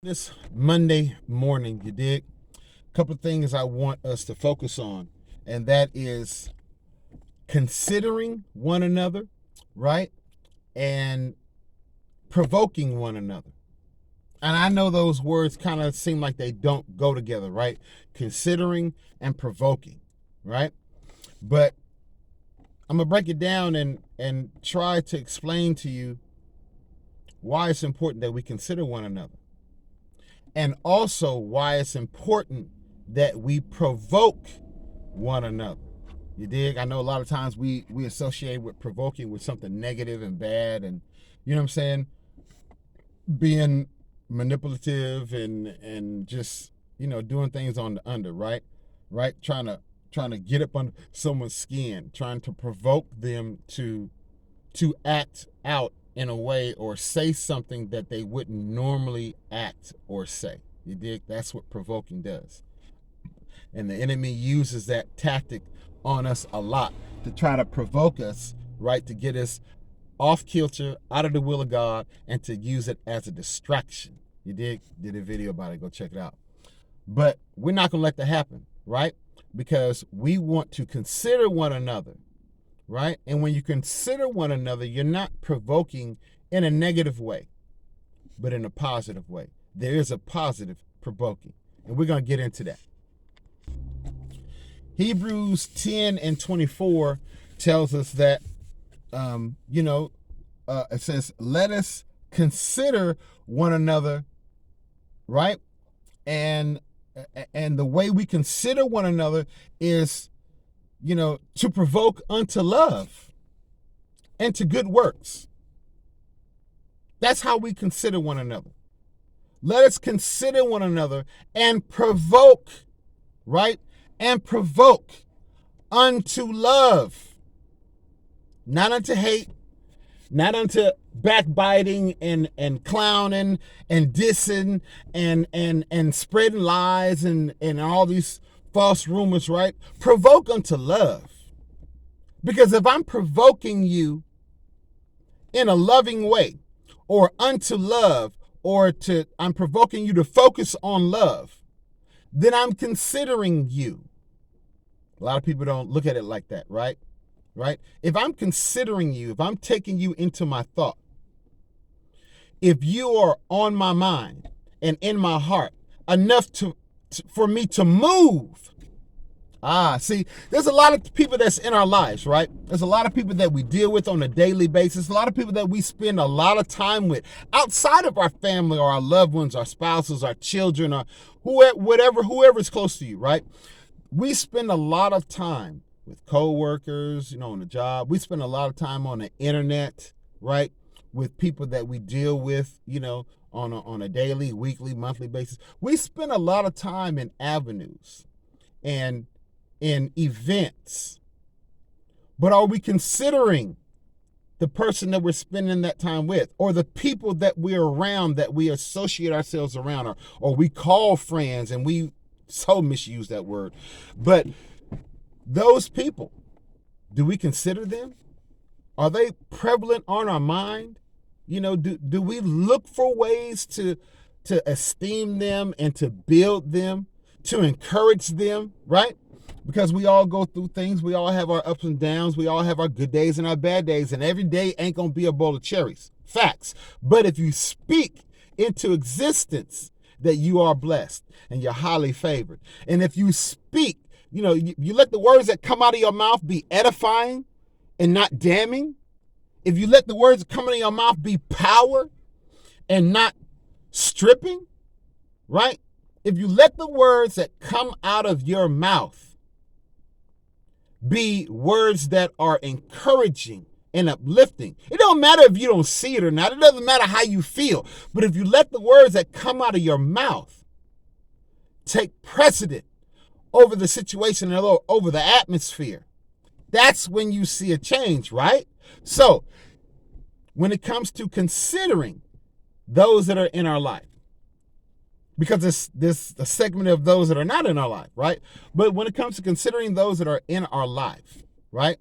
This Monday morning, you dig? A couple of things I want us to focus on, and that is considering one another, right? And provoking one another. And I know those words kind of seem like they don't go together, right? Considering and provoking, right? But I'm going to break it down and try to explain to you why it's important that we consider one another. And also why it's important that we provoke one another. You dig? I know a lot of times we associate with provoking with something negative and bad, and you know what I'm saying? Being manipulative and just, doing things on the under, right? Right? Trying to get up on someone's skin, trying to provoke them to act out in a way or say something that they wouldn't normally act or say. You dig? That's what provoking does. And the enemy uses that tactic on us a lot to try to provoke us, right? To get us off kilter, out of the will of God, and to use it as a distraction. You dig? Did a video about it. Go check it out. But we're not going to let that happen, right? Because we want to consider one another, right? And when you consider one another, you're not provoking in a negative way, but in a positive way. There is a positive provoking, and we're going to get into that. Hebrews 10 and 24 tells us that, it says, let us consider one another, right? And the way we consider one another is, to provoke unto love and to good works. That's how we consider one another. Let us consider one another and provoke, right? And provoke unto love, not unto hate, not unto backbiting and clowning and dissing and spreading lies and all these false rumors, right? Provoke unto love. Because if I'm provoking you in a loving way or unto love, I'm provoking you to focus on love, then I'm considering you. A lot of people don't look at it like that, right? Right? If I'm considering you, if I'm taking you into my thought, if you are on my mind and in my heart enough for me to move. See, there's a lot of people that's in our lives, right? There's a lot of people that we deal with on a daily basis, a lot of people that we spend a lot of time with outside of our family or our loved ones, our spouses, our children, or whoever's close to you, right? We spend a lot of time with coworkers, on the job. We spend a lot of time on the internet, right? With people that we deal with, on a daily, weekly, monthly basis. We spend a lot of time in avenues and in events. But are we considering the person that we're spending that time with, or the people that we're around, that we associate ourselves around, or we call friends, and we so misuse that word. But those people, do we consider them? Are they prevalent on our mind? Do we look for ways to esteem them and to build them, to encourage them, right? Because we all go through things. We all have our ups and downs. We all have our good days and our bad days. And every day ain't going to be a bowl of cherries. Facts. But if you speak into existence that you are blessed and you're highly favored, and if you speak, you let the words that come out of your mouth be edifying and not damning. If you let the words that come out of your mouth be power and not stripping, right? If you let the words that come out of your mouth be words that are encouraging and uplifting. It don't matter if you don't see it or not. It doesn't matter how you feel. But if you let the words that come out of your mouth take precedent over the situation and over the atmosphere, that's when you see a change, right? So when it comes to considering those that are in our life, because this a segment of those that are not in our life, right? But when it comes to considering those that are in our life, right?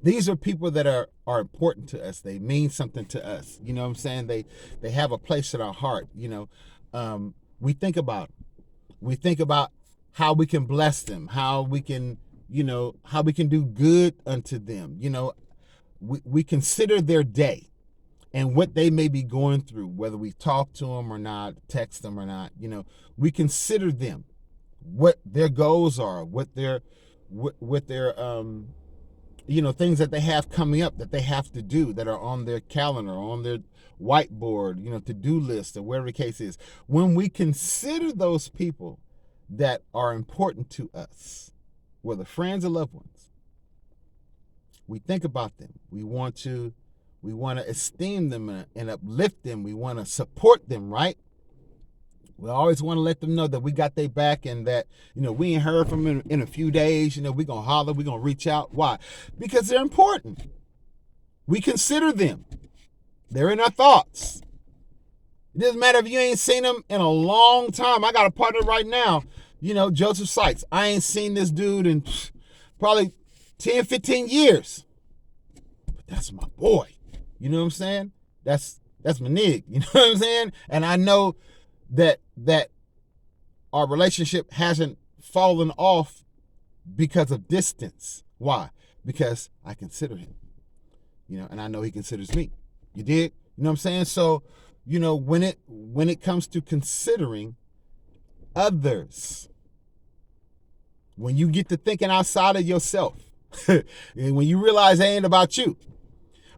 These are people that are important to us. They mean something to us. You know what I'm saying? They have a place in our heart. We think about them. We think about how we can bless them, how we can, how we can do good unto them. We consider their day and what they may be going through, whether we talk to them or not, text them or not. We consider them, what their goals are, what their things that they have coming up that they have to do, that are on their calendar, on their whiteboard, to-do list, or whatever the case is. When we consider those people that are important to us, whether friends or loved ones, we think about them. We want to esteem them and uplift them. We want to support them, right? We always want to let them know that we got their back, and that, we ain't heard from them in a few days. We're going to holler, we're going to reach out. Why? Because they're important. We consider them. They're in our thoughts. It doesn't matter if you ain't seen them in a long time. I got a partner right now, Joseph Sykes. I ain't seen this dude in probably 10, 15 years. But that's my boy. You know what I'm saying? That's my nig. You know what I'm saying? And I know that our relationship hasn't fallen off because of distance. Why? Because I consider him, and I know he considers me. You dig? You know what I'm saying? So, when it comes to considering others, when you get to thinking outside of yourself, and when you realize it ain't about you,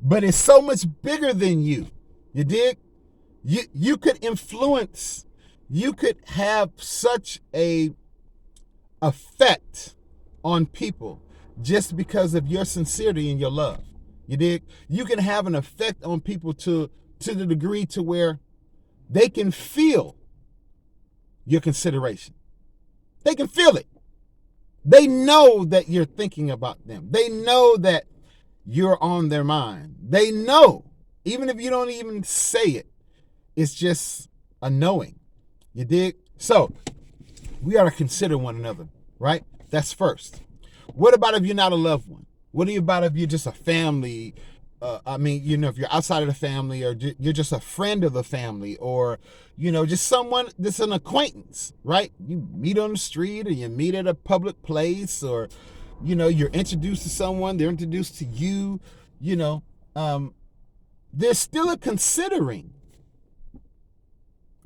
but it's so much bigger than you. You dig? You could influence, you could have such a effect on people just because of your sincerity and your love. You dig? You can have an effect on people to the degree to where they can feel your consideration. They can feel it. They know that you're thinking about them. They know that you're on their mind. They know, even if you don't even say it. It's just a knowing. You dig? So we ought to consider one another, right? That's first. What about if you're not a loved one? What about if you're just a family? If you're outside of the family, or you're just a friend of the family, or, just someone that's an acquaintance, right? You meet on the street, or you meet at a public place, or, you're introduced to someone, they're introduced to you, there's still a considering.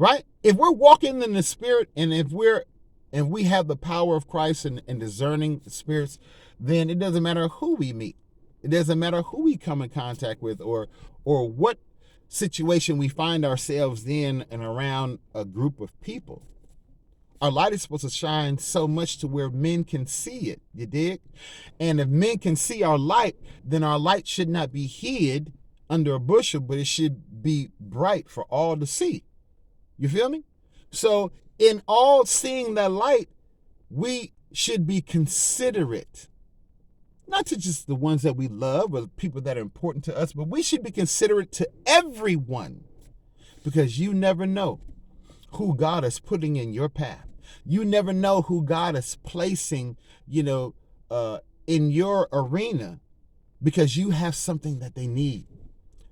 Right? If we're walking in the Spirit, and if we have the power of Christ and discerning spirits, then it doesn't matter who we meet. It doesn't matter who we come in contact with, or what situation we find ourselves in and around a group of people. Our light is supposed to shine so much to where men can see it. You dig? And if men can see our light, then our light should not be hid under a bushel, but it should be bright for all to see. You feel me? So in all seeing that light, we should be considerate. Not to just the ones that we love or the people that are important to us, but we should be considerate to everyone. Because you never know who God is putting in your path. You never know who God is placing, in your arena, because you have something that they need.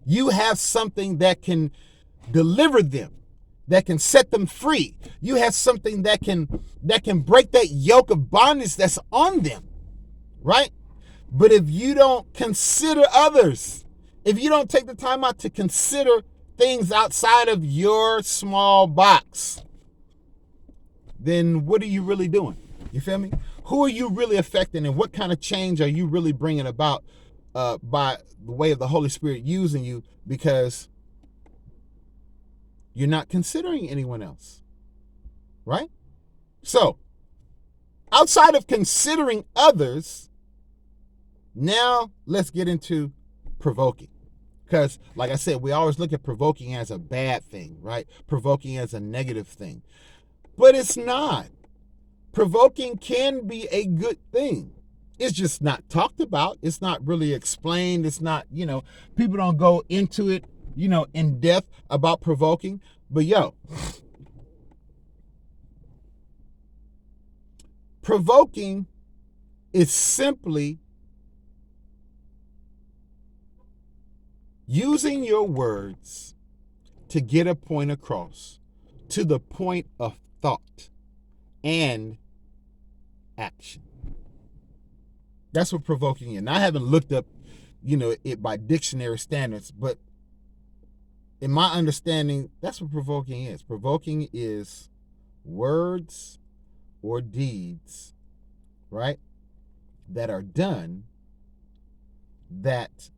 You have something that can deliver them, that can set them free. You have something that can break that yoke of bondage that's on them, right? But if you don't consider others, if you don't take the time out to consider things outside of your small box, then what are you really doing? You feel me? Who are you really affecting, and what kind of change are you really bringing about by the way of the Holy Spirit using you, because you're not considering anyone else, right? So, outside of considering others, now let's get into provoking. Because, like I said, we always look at provoking as a bad thing, right? Provoking as a negative thing. But it's not. Provoking can be a good thing. It's just not talked about. It's not really explained. It's not, people don't go into it, in depth about provoking. But provoking is simply using your words to get a point across to the point of thought and action. That's what provoking is. Now, I haven't looked up, it by dictionary standards, but in my understanding, that's what provoking is. Provoking is words or deeds, right, that are done that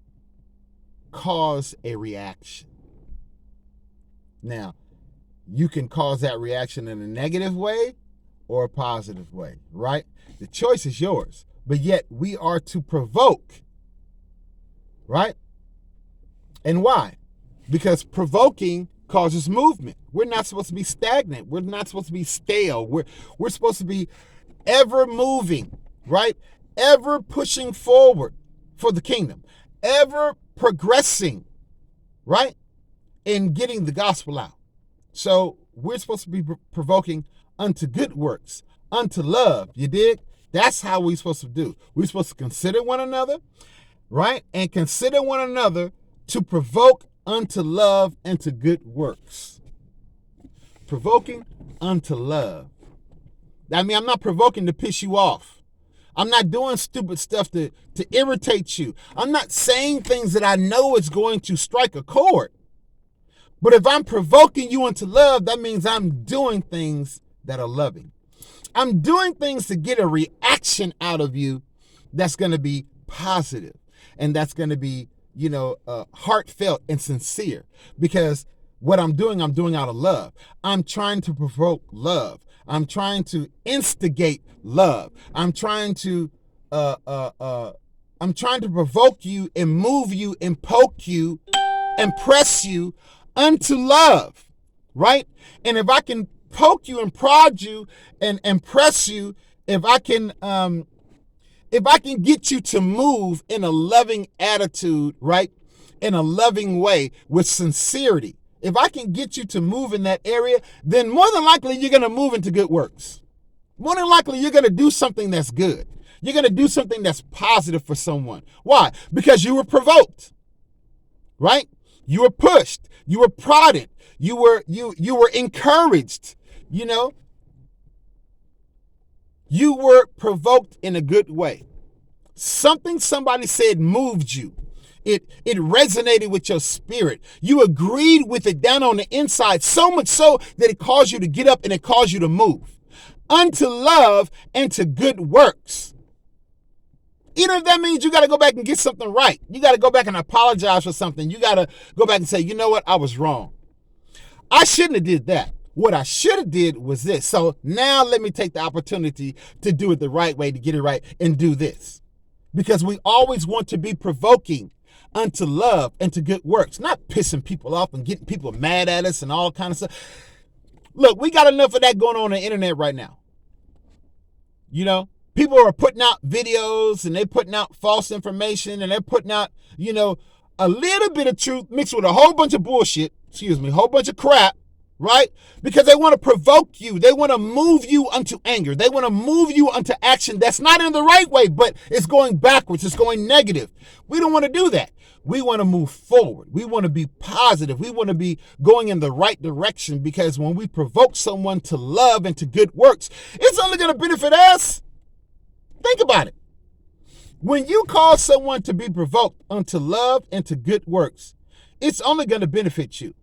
cause a reaction. Now, you can cause that reaction in a negative way or a positive way, right? The choice is yours. But yet we are to provoke, right? And why? Because provoking causes movement. We're not supposed to be stagnant. We're not supposed to be stale. We're supposed to be ever moving, right? Ever pushing forward for the kingdom. Ever progressing, right? In getting the gospel out. So we're supposed to be provoking unto good works, unto love. You dig? That's how we're supposed to do. We're supposed to consider one another, right? And consider one another to provoke unto love and to good works. Provoking unto love. I mean, I'm not provoking to piss you off. I'm not doing stupid stuff to irritate you. I'm not saying things that I know is going to strike a chord. But if I'm provoking you into love, that means I'm doing things that are loving. I'm doing things to get a reaction out of you that's going to be positive and that's going to be, heartfelt and sincere. Because what I'm doing out of love. I'm trying to provoke love. I'm trying to instigate love. I'm trying to provoke you and move you and poke you and press you unto love, right? And if I can poke you and prod you and press you, if I can get you to move in a loving attitude, right? In a loving way with sincerity. If I can get you to move in that area, then more than likely you're going to move into good works. More than likely you're going to do something that's good. You're going to do something that's positive for someone. Why? Because you were provoked, right? You were pushed. You were prodded. You were encouraged. You were provoked in a good way. Something somebody said moved you. It resonated with your spirit. You agreed with it down on the inside, so much so that it caused you to get up and it caused you to move. Unto love and to good works. Even if that means you got to go back and get something right. You got to go back and apologize for something. You got to go back and say, you know what? I was wrong. I shouldn't have did that. What I should have did was this. So now let me take the opportunity to do it the right way, to get it right and do this. Because we always want to be provoking unto love and to good works, not pissing people off and getting people mad at us and all kind of stuff. Look, we got enough of that going on the internet right now. People are putting out videos and they're putting out false information and they're putting out, a little bit of truth mixed with a whole bunch of bullshit, a whole bunch of crap, right? Because they want to provoke you. They want to move you unto anger. They want to move you unto action that's not in the right way, but it's going backwards. It's going negative. We don't want to do that. We want to move forward. We want to be positive. We want to be going in the right direction, because when we provoke someone to love and to good works, it's only going to benefit us. Think about it. When you cause someone to be provoked unto love and to good works, it's only going to benefit you.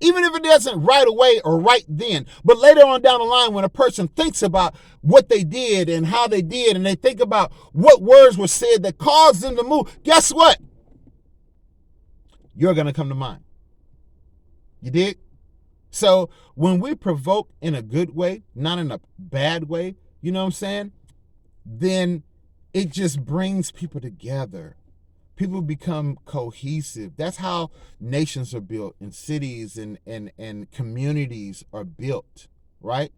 Even if it doesn't right away or right then, but later on down the line, when a person thinks about what they did and how they did, and they think about what words were said that caused them to move, guess what? You're going to come to mind. You dig? So when we provoke in a good way, not in a bad way, you know what I'm saying? Then it just brings people together. People become cohesive. That's how nations are built, and cities and communities are built, right?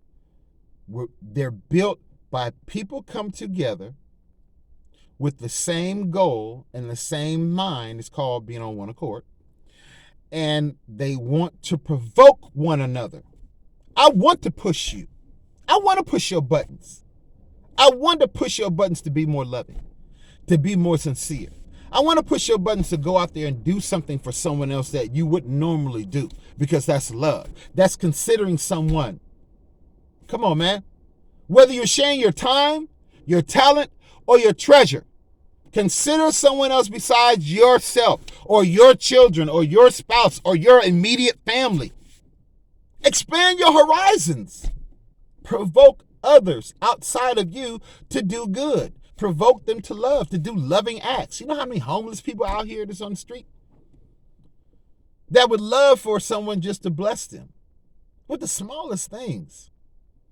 They're built by people come together with the same goal and the same mind. It's called being on one accord. And they want to provoke one another. I want to push you. I want to push your buttons. I want to push your buttons to be more loving, to be more sincere. I want to push your buttons to go out there and do something for someone else that you wouldn't normally do, because that's love. That's considering someone. Come on, man. Whether you're sharing your time, your talent, or your treasure, consider someone else besides yourself or your children or your spouse or your immediate family. Expand your horizons. Provoke others outside of you to do good. Provoke them to love, to do loving acts. You know how many homeless people out here that's on the street that would love for someone just to bless them with the smallest things,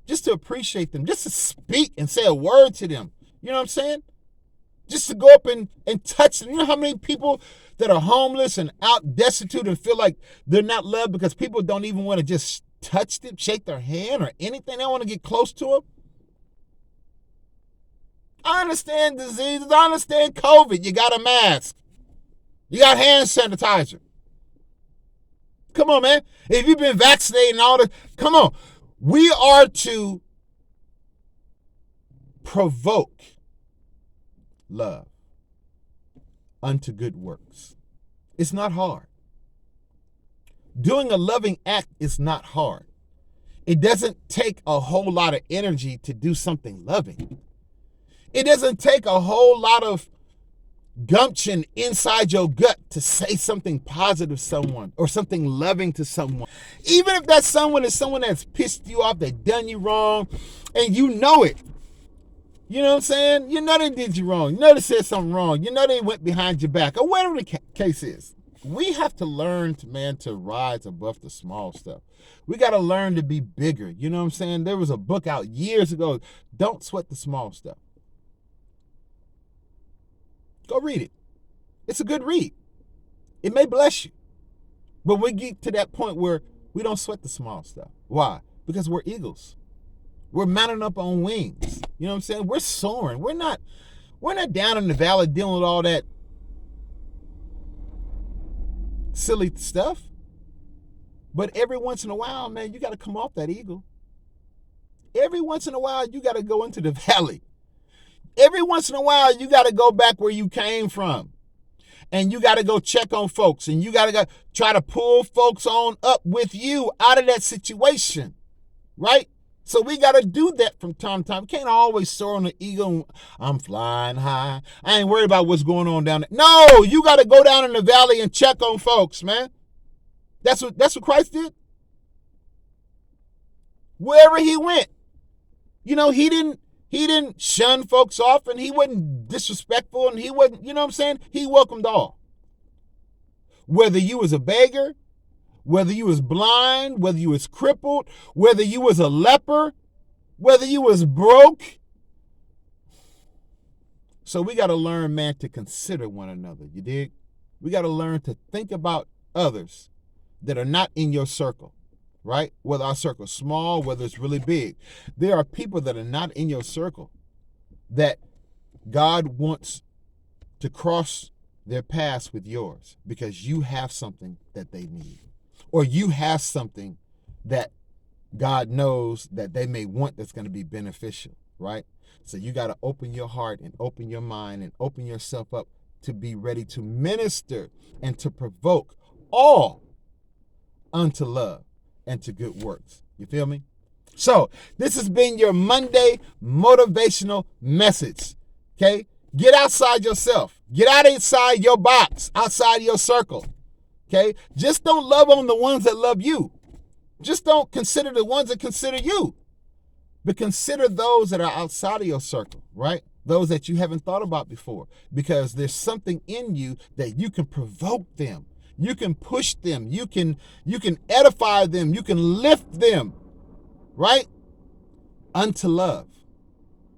just to appreciate them, just to speak and say a word to them. You know what I'm saying? Just to go up and touch them. You know how many people that are homeless and out destitute and feel like they're not loved because people don't even want to just touch them, shake their hand or anything. They don't want to get close to them. I understand diseases. I understand COVID. You got a mask. You got hand sanitizer. Come on, man. If you've been vaccinated and all this, come on. We are to provoke love unto good works. It's not hard. Doing a loving act is not hard. It doesn't take a whole lot of energy to do something loving. It doesn't take a whole lot of gumption inside your gut to say something positive to someone or something loving to someone. Even if that someone is someone that's pissed you off, that done you wrong, and you know it. You know what I'm saying? You know they did you wrong. You know they said something wrong. You know they went behind your back, or whatever the case is. We have to learn, to rise above the small stuff. We got to learn to be bigger. You know what I'm saying? There was a book out years ago, Don't Sweat the Small Stuff. Go read it. It's a good read. It may bless you. But we get to that point where we don't sweat the small stuff. Why? Because we're eagles. We're mounting up on wings. You know what I'm saying? We're soaring. We're not down in the valley dealing with all that silly stuff. But every once in a while, man, you got to come off that eagle. Every once in a while, you got to go into the valley. Every once in a while, you got to go back where you came from. And you got to go check on folks. And you got to go try to pull folks on up with you out of that situation. Right? So we got to do that from time to time. We can't always soar on the eagle. I'm flying high. I ain't worried about what's going on down there. No, you got to go down in the valley and check on folks, man. That's what Christ did. Wherever he went. You know, he didn't shun folks off, and he wasn't disrespectful, and he wasn't, you know what I'm saying? He welcomed all. Whether you was a beggar, whether you was blind, whether you was crippled, whether you was a leper, whether you was broke. So we got to learn, man, to consider one another, you dig? We got to learn to think about others that are not in your circle. Right? Whether our circle's small, whether it's really big. There are people that are not in your circle that God wants to cross their paths with yours because you have something that they need. Or you have something that God knows that they may want that's going to be beneficial, right? So you got to open your heart and open your mind and open yourself up to be ready to minister and to provoke all unto love and to good works. You feel me? So this has been your Monday motivational message. Okay? Get outside yourself. Get out inside your box, outside your circle. Okay? Just don't love on the ones that love you. Just don't consider the ones that consider you. But consider those that are outside of your circle, right? Those that you haven't thought about before. Because there's something in you that you can provoke them. You can push them. You can edify them. You can lift them, right? Unto love,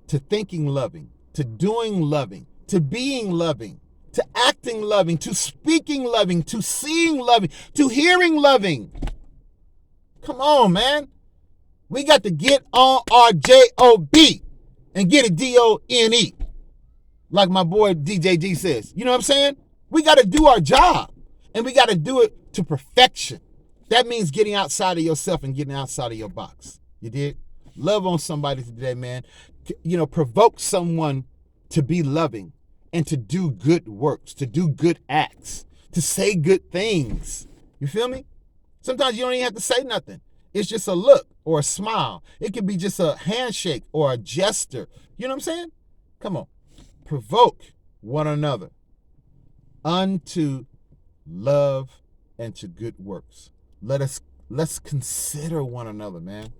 to thinking loving, to doing loving, to being loving, to acting loving, to speaking loving, to seeing loving, to hearing loving. Come on, man. We got to get on our JOB and get a DONE, like my boy DJG says. You know what I'm saying? We got to do our job. And we got to do it to perfection. That means getting outside of yourself and getting outside of your box. You did? Love on somebody today, man. You know, provoke someone to be loving and to do good works, to do good acts, to say good things. You feel me? Sometimes you don't even have to say nothing. It's just a look or a smile. It could be just a handshake or a gesture. You know what I'm saying? Come on. Provoke one another unto love and to good works. Let's consider one another, man.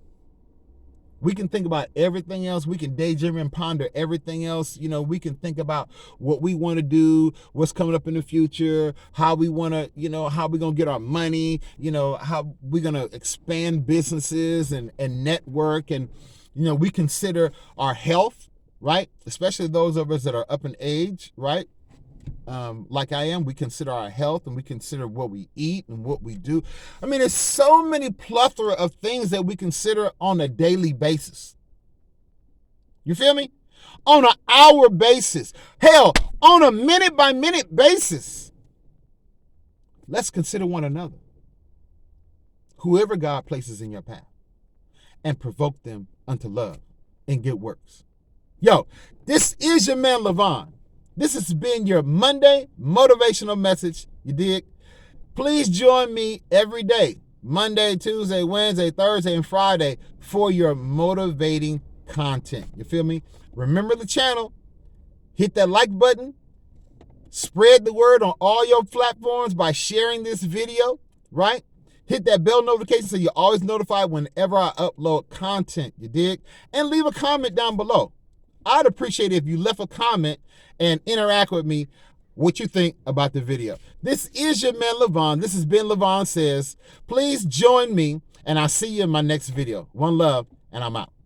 We can think about everything else. We can daydream and ponder everything else. You know, we can think about what we want to do, what's coming up in the future, how we want to, how we're going to get our money, how we're going to expand businesses and network. And, we consider our health, right? Especially those of us that are up in age, right? Like I am, we consider our health and we consider what we eat and what we do. I mean, there's so many plethora of things that we consider on a daily basis. You feel me? On an hour basis. Hell, on a minute by minute basis. Let's consider one another. Whoever God places in your path, and provoke them unto love and good works. Yo, this is your man, Levon. This has been your Monday motivational message. You dig? Please join me every day, Monday, Tuesday, Wednesday, Thursday, and Friday for your motivating content. You feel me? Remember the channel. Hit that like button. Spread the word on all your platforms by sharing this video, right? Hit that bell notification so you're always notified whenever I upload content. You dig? And leave a comment down below. I'd appreciate it if you left a comment and interact with me what you think about the video. This is your man, Levon. This has been Levon Says. Please join me, and I'll see you in my next video. One love, and I'm out.